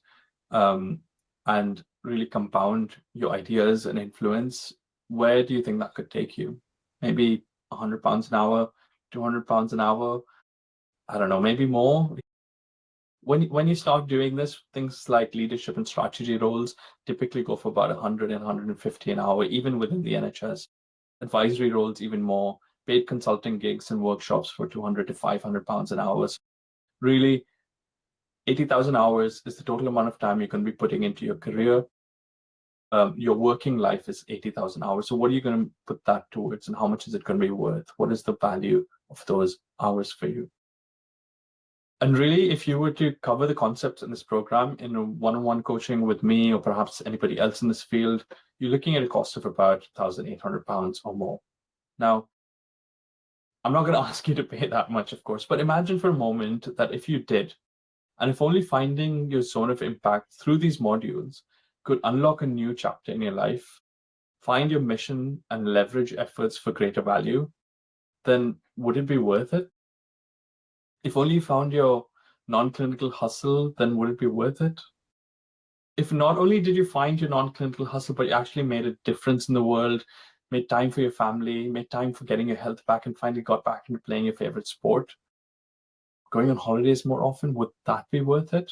and really compound your ideas and influence, where do you think that could take you? Maybe £100 an hour, £200 an hour, I don't know, maybe more. When you start doing this, things like leadership and strategy roles typically go for about 100 and 150 an hour, even within the NHS. Advisory roles, even more. Paid consulting gigs and workshops for 200 to 500 pounds an hour. So really, 80,000 hours is the total amount of time you're going to be putting into your career. Your working life is 80,000 hours. So what are you going to put that towards, and how much is it going to be worth? What is the value of those hours for you? And really, if you were to cover the concepts in this program in a one-on-one coaching with me or perhaps anybody else in this field, you're looking at a cost of about £1,800 or more. Now, I'm not going to ask you to pay that much, of course, but imagine for a moment that if you did, and if only finding your zone of impact through these modules could unlock a new chapter in your life, find your mission and leverage efforts for greater value, then would it be worth it? If only you found your non-clinical hustle, then would it be worth it? If not only did you find your non-clinical hustle, but you actually made a difference in the world, made time for your family, made time for getting your health back, and finally got back into playing your favorite sport, going on holidays more often, would that be worth it?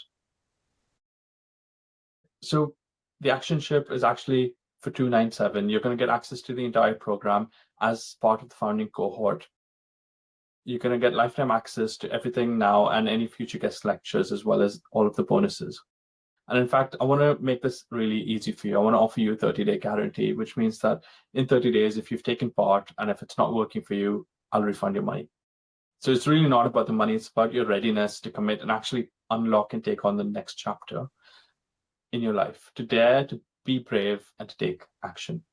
So the actionship is actually for $297. You're going to get access to the entire program as part of the founding cohort. You're going to get lifetime access to everything now and any future guest lectures, as well as all of the bonuses. And in fact, I want to make this really easy for you. I want to offer you a 30-day guarantee, which means that in 30 days, if you've taken part and if it's not working for you, I'll refund your money. So it's really not about the money. It's about your readiness to commit and actually unlock and take on the next chapter in your life, to dare, to be brave, and to take action.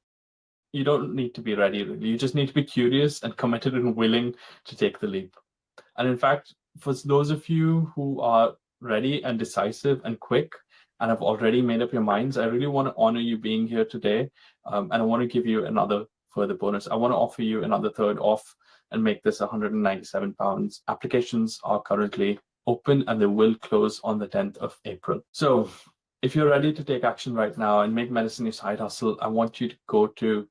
You don't need to be ready, really. You just need to be curious and committed and willing to take the leap. And in fact, for those of you who are ready and decisive and quick and have already made up your minds, I really want to honor you being here today. And I want to give you another further bonus. I want to offer you another third off and make this £197. Applications are currently open and they will close on the 10th of April. So if you're ready to take action right now and make medicine your side hustle, I want you to go to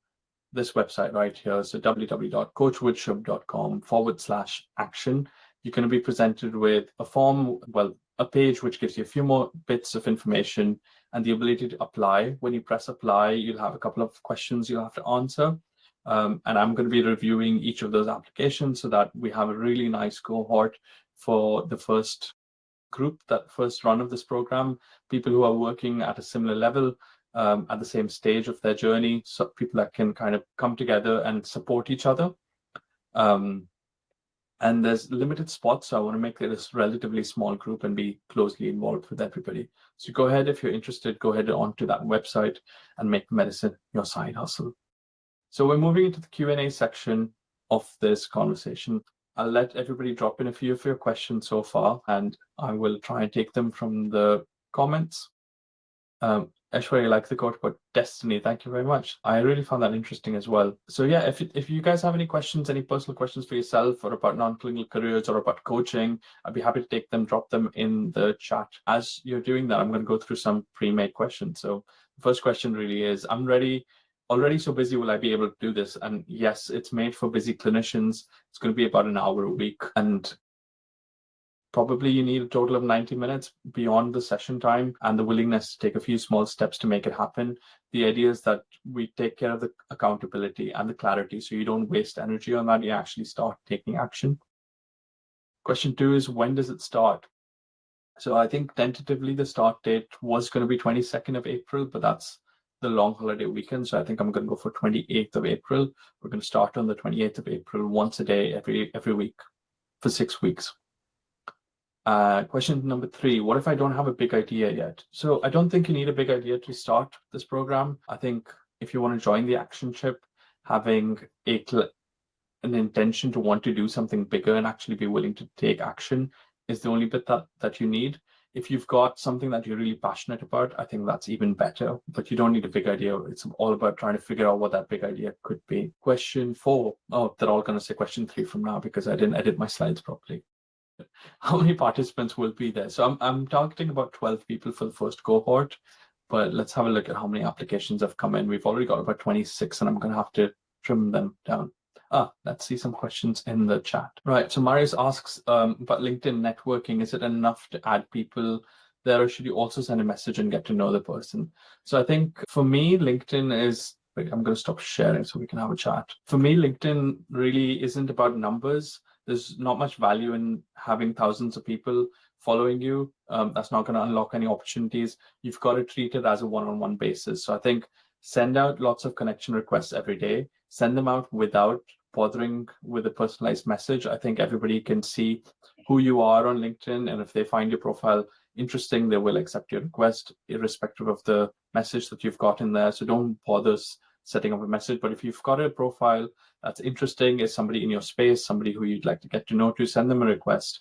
this website right here. So www.coachwithshub.com/action. You're going to be presented with a form, a page which gives you a few more bits of information and the ability to apply. When you press apply, you'll have a couple of questions you'll have to answer. And I'm going to be reviewing each of those applications so that we have a really nice cohort for the first group, that first run of this program, people who are working at a similar level, at the same stage of their journey, so people that can kind of come together and support each other. And there's limited spots, so I want to make it a relatively small group and be closely involved with everybody. So go ahead, if you're interested, go ahead onto that website and make medicine your side hustle. So we're moving into the Q&A section of this conversation. I'll let everybody drop in a few of your questions so far, and I will try and take them from the comments. Aishwarya, you like the quote about destiny. Thank you very much. I really found that interesting as well. So yeah, if you guys have any questions, any personal questions for yourself or about non-clinical careers or about coaching, I'd be happy to take them, drop them in the chat. As you're doing that, I'm going to go through some pre-made questions. So the first question really is, I'm already so busy, will I be able to do this? And yes, it's made for busy clinicians. It's going to be about an hour a week. And probably you need a total of 90 minutes beyond the session time and the willingness to take a few small steps to make it happen. The idea is that we take care of the accountability and the clarity, so you don't waste energy on that. You actually start taking action. Question 2 is, when does it start? So I think tentatively the start date was going to be 22nd of April, but that's the long holiday weekend. So I think I'm going to go for 28th of April. We're going to start on the 28th of April, once a day, every week for 6 weeks. Question number 3, what if I don't have a big idea yet? So I don't think you need a big idea to start this program. I think if you want to join the actionship, having an intention to want to do something bigger and actually be willing to take action is the only bit that you need. If you've got something that you're really passionate about, I think that's even better, but you don't need a big idea. It's all about trying to figure out what that big idea could be. Question 4, they're all going to say question 3 from now because I didn't edit my slides properly. How many participants will be there? So I'm targeting about 12 people for the first cohort, but let's have a look at how many applications have come in. We've already got about 26, and I'm going to have to trim them down. Let's see some questions in the chat. Right, so Marius asks about LinkedIn networking. Is it enough to add people there, or should you also send a message and get to know the person? So I think for me, LinkedIn is, wait, I'm going to stop sharing so we can have a chat. For me, LinkedIn really isn't about numbers. There's not much value in having thousands of people following you. That's not going to unlock any opportunities. You've got to treat it as a one-on-one basis. So I think send out lots of connection requests every day. Send them out without bothering with a personalized message. I think everybody can see who you are on LinkedIn, and if they find your profile interesting, they will accept your request, irrespective of the message that you've got in there. So don't bother setting up a message. But if you've got a profile that's interesting, is somebody in your space, somebody who you'd like to get to know, to send them a request.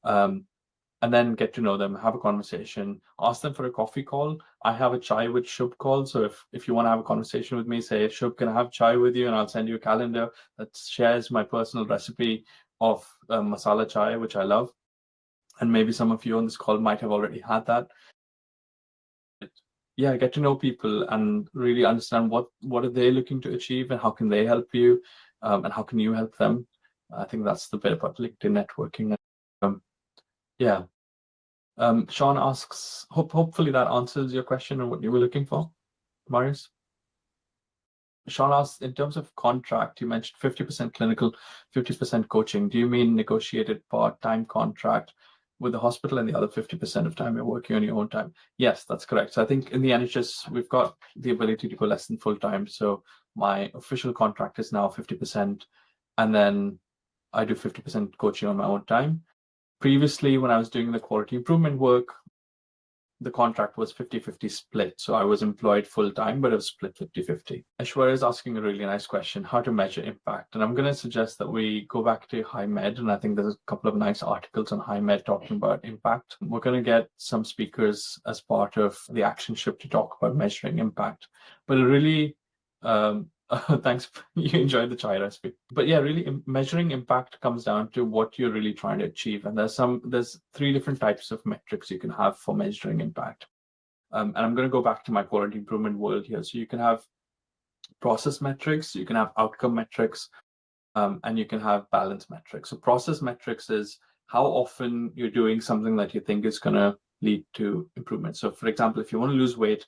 And then get to know them, have a conversation, ask them for a coffee call. I have a chai with Shub call. So if you want to have a conversation with me, say, Shub, can I have chai with you? And I'll send you a calendar that shares my personal recipe of masala chai, which I love. And maybe some of you on this call might have already had that. Yeah, get to know people and really understand what are they looking to achieve and how can they help you, and how can you help them. I think that's the bit about LinkedIn networking. Yeah. Sean asks, hopefully that answers your question and what you were looking for, Marius. Sean asks, in terms of contract, you mentioned 50% clinical, 50% coaching. Do you mean negotiated part-time contract with the hospital and the other 50% of time you're working on your own time? Yes, that's correct. So I think in the NHS, we've got the ability to go less than full-time. So my official contract is now 50%, and then I do 50% coaching on my own time. Previously, when I was doing the quality improvement work, the contract was 50-50 split. So I was employed full-time, but it was split 50-50. Aishwarya is asking a really nice question, how to measure impact. And I'm going to suggest that we go back to High Med. And I think there's a couple of nice articles on High Med talking about impact. We're going to get some speakers as part of the actionship to talk about measuring impact. But it really, thanks, you enjoyed the chai recipe. But yeah, really measuring impact comes down to what you're really trying to achieve. And there's 3 different types of metrics you can have for measuring impact. And I'm going to go back to my quality improvement world here. So you can have process metrics, you can have outcome metrics, and you can have balance metrics. So process metrics is how often you're doing something that you think is going to lead to improvement. So for example, if you want to lose weight,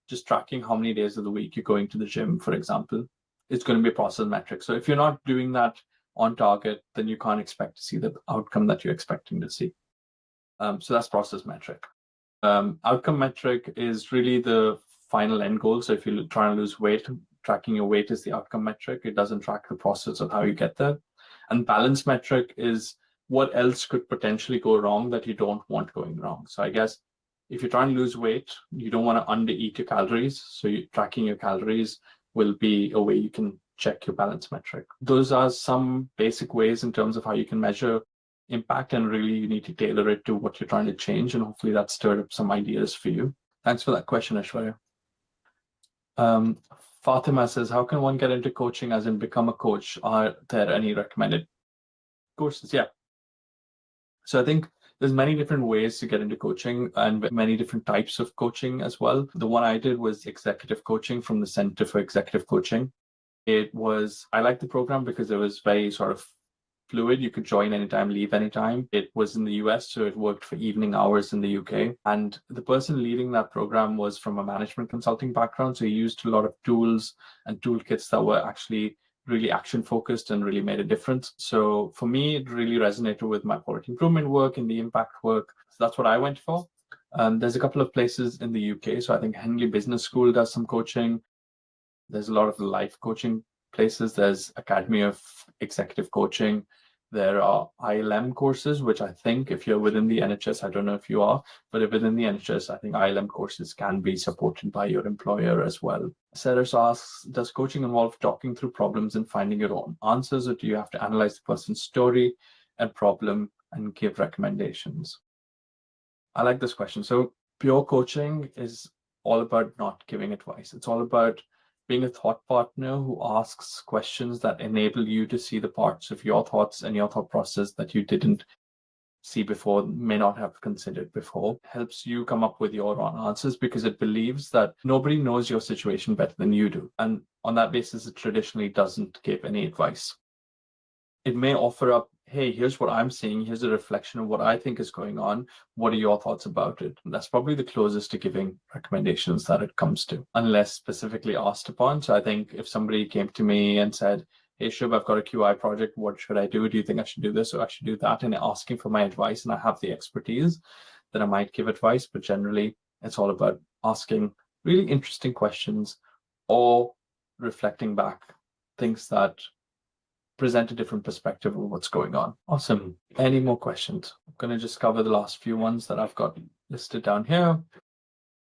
just tracking how many days of the week you're going to the gym, for example, it's going to be a process metric. So if you're not doing that on target, then you can't expect to see the outcome that you're expecting to see. So that's process metric. Outcome metric is really the final end goal. So if you're trying to lose weight, tracking your weight is the outcome metric. It doesn't track the process of how you get there. And balance metric is what else could potentially go wrong that you don't want going wrong. So I guess if you're trying to lose weight, you don't want to under-eat your calories. So tracking your calories will be a way you can check your balance metric. Those are some basic ways in terms of how you can measure impact, and really you need to tailor it to what you're trying to change. And hopefully that stirred up some ideas for you. Thanks for that question, Aishwarya. Fatima says, how can one get into coaching, as in become a coach? Are there any recommended courses? Yeah. So I think there's many different ways to get into coaching and many different types of coaching as well. The one I did was executive coaching from the Center for Executive Coaching. I liked the program because it was very sort of fluid. You could join anytime, leave anytime. It was in the US, so it worked for evening hours in the UK. And the person leading that program was from a management consulting background. So he used a lot of tools and toolkits that were actually really action focused and really made a difference. So for me, it really resonated with my quality improvement work and the impact work. So that's what I went for. There's a couple of places in the UK. So I think Henley Business School does some coaching. There's a lot of life coaching places. There's Academy of Executive Coaching. There are ILM courses, which I think if you're within the NHS, I don't know if you are, but if within the NHS, I think ILM courses can be supported by your employer as well. Cyrus asks, does coaching involve talking through problems and finding your own answers, or do you have to analyze the person's story and problem and give recommendations? I like this question. So pure coaching is all about not giving advice. It's all about being a thought partner who asks questions that enable you to see the parts of your thoughts and your thought process that you didn't see before, may not have considered before. Helps you come up with your own answers because it believes that nobody knows your situation better than you do. And on that basis, it traditionally doesn't give any advice. It may offer up, hey, here's what I'm seeing. Here's a reflection of what I think is going on. What are your thoughts about it? And that's probably the closest to giving recommendations that it comes to, unless specifically asked upon. So I think if somebody came to me and said, hey, Shub, I've got a QI project. What should I do? Do you think I should do this or I should do that? And asking for my advice, and I have the expertise, then I might give advice. But generally, it's all about asking really interesting questions or reflecting back things that present a different perspective of what's going on. Awesome. Any more questions? I'm going to just cover the last few ones that I've got listed down here.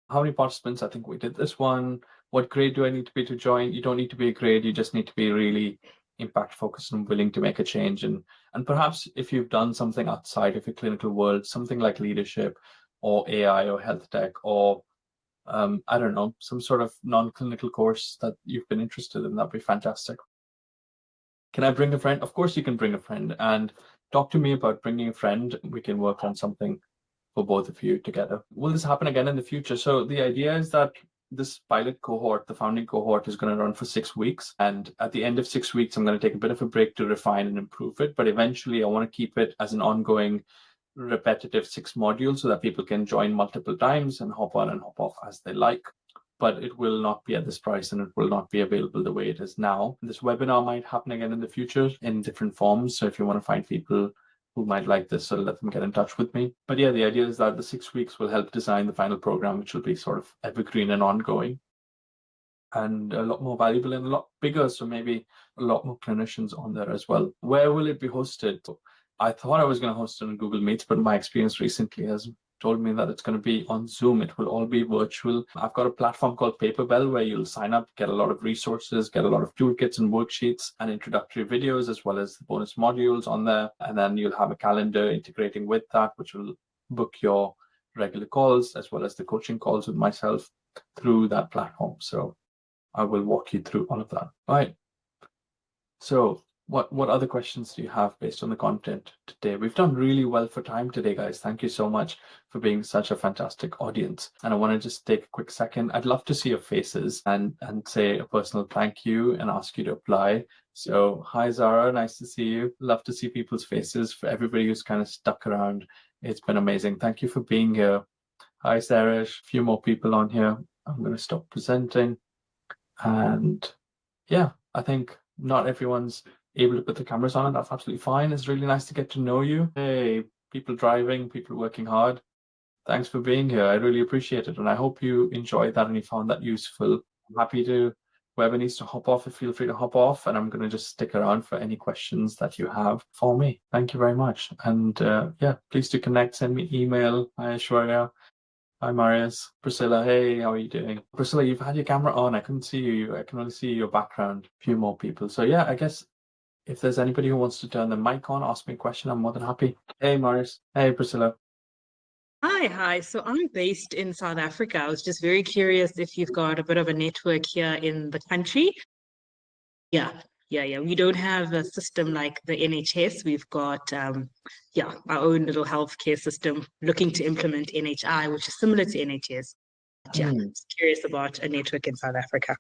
How many participants? I think we did this one. what grade do I need to be to join? You don't need to be a grade. You just need to be really impact focused and willing to make a change. And perhaps if you've done something outside of your clinical world, something like leadership or AI or health tech or I don't know, some sort of non-clinical course that you've been interested in, that'd be fantastic. Can I bring a friend? Of course you can bring a friend, and talk to me about bringing a friend. We can work on something for both of you together. Will this happen again in the future? So the idea is that this pilot cohort, the founding cohort, is going to run for 6 weeks. And at the end of 6 weeks, I'm going to take a bit of a break to refine and improve it. But eventually I want to keep it as an ongoing repetitive 6 modules so that people can join multiple times and hop on and hop off as they like. But it will not be at this price and it will not be available the way it is now. This webinar might happen again in the future in different forms. So if you want to find people who might like this, so let them get in touch with me. But yeah, the idea is that the 6 weeks will help design the final program, which will be sort of evergreen and ongoing and a lot more valuable and a lot bigger. So maybe a lot more clinicians on there as well. Where will it be hosted? I thought I was going to host it on Google Meets, but my experience recently has told me that it's going to be on Zoom. It will all be virtual. I've got a platform called Paperbell where you'll sign up, get a lot of resources, get a lot of toolkits and worksheets and introductory videos, as well as the bonus modules on there. And then you'll have a calendar integrating with that, which will book your regular calls, as well as the coaching calls with myself through that platform. So I will walk you through all of that. All right. So what other questions do you have based on the content today? We've done really well for time today, guys. Thank you so much for being such a fantastic audience. And I want to just take a quick second. I'd love to see your faces and say a personal thank you and ask you to apply. So hi, Zara, nice to see you. Love to see people's faces. For everybody who's kind of stuck around, it's been amazing. Thank you for being here. Hi, Sarah. A few more people on here. I'm going to stop presenting. And yeah, I think not everyone's able to put the cameras on, and that's absolutely fine. It's really nice to get to know you. Hey, people driving, people working hard. Thanks for being here. I really appreciate it. And I hope you enjoyed that and you found that useful. I'm happy to, whoever needs to hop off, feel free to hop off. And I'm going to just stick around for any questions that you have for me. Thank you very much. And yeah, please do connect, send me email. Hi, Aishwarya. Hi, Marius. Priscilla, hey, how are you doing? Priscilla, you've had your camera on. I couldn't see you. I can only see your background. A few more people. So yeah, I guess if there's anybody who wants to turn the mic on, ask me a question, I'm more than happy. Hey, Marius. Hey, Priscilla. Hi. So I'm based in South Africa. I was just very curious if you've got a bit of a network here in the country. Yeah. We don't have a system like the NHS. We've got, our own little healthcare system looking to implement NHI, which is similar to NHS. Yeah, just curious about a network in South Africa.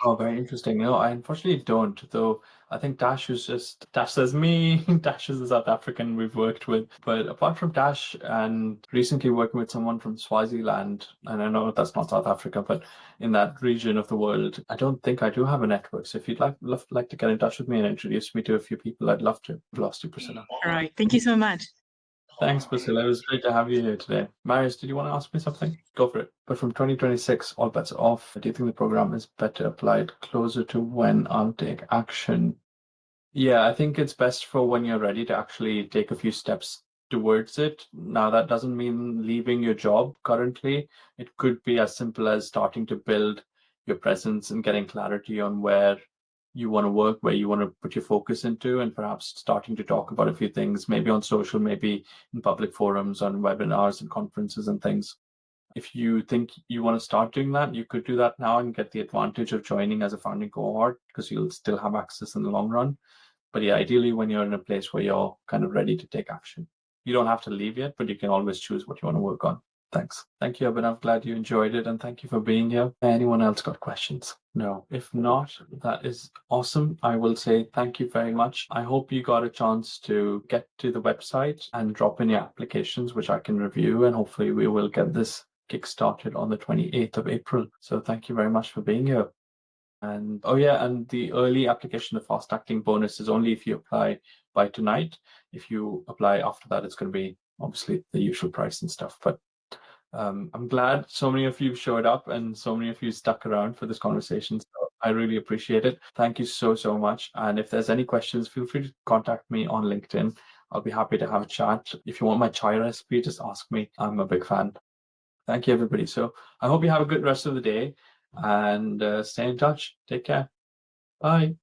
Oh, very interesting. No, I unfortunately don't, though. I think Dash says me. Dash is a South African we've worked with. But apart from Dash and recently working with someone from Swaziland, and I know that's not South Africa, but in that region of the world, I don't think I do have a network. So if you'd like to get in touch with me and introduce me to a few people, I'd love to. I've lost you, Priscilla. All right. Thank you so much. Thanks, Priscilla. It was great to have you here today. Marius, did you want to ask me something? Go for it. But from 2026, all bets are off. Do you think the program is better applied closer to when I'll take action? Yeah, I think it's best for when you're ready to actually take a few steps towards it. Now, that doesn't mean leaving your job currently. It could be as simple as starting to build your presence and getting clarity on where you want to work, where you want to put your focus into, and perhaps starting to talk about a few things, maybe on social, maybe in public forums, on webinars and conferences and things. If you think you want to start doing that, you could do that now and get the advantage of joining as a founding cohort because you'll still have access in the long run. But yeah, ideally when you're in a place where you're kind of ready to take action. You don't have to leave yet, but you can always choose what you want to work on. Thanks. Thank you, Abhinav. Glad you enjoyed it. And thank you for being here. Anyone else got questions? No. If not, that is awesome. I will say thank you very much. I hope you got a chance to get to the website and drop in your applications, which I can review. And hopefully we will get this kickstarted on the 28th of April. So thank you very much for being here. And oh yeah, and the early application, the fast acting bonus is only if you apply by tonight. If you apply after that, it's going to be obviously the usual price and stuff. But I'm glad so many of you showed up and so many of you stuck around for this conversation. So I really appreciate it. Thank you so much. And if there's any questions, feel free to contact me on LinkedIn. I'll be happy to have a chat. If you want my chai recipe, just ask me. I'm a big fan. Thank you, everybody. So I hope you have a good rest of the day. and stay in touch. Take care. Bye.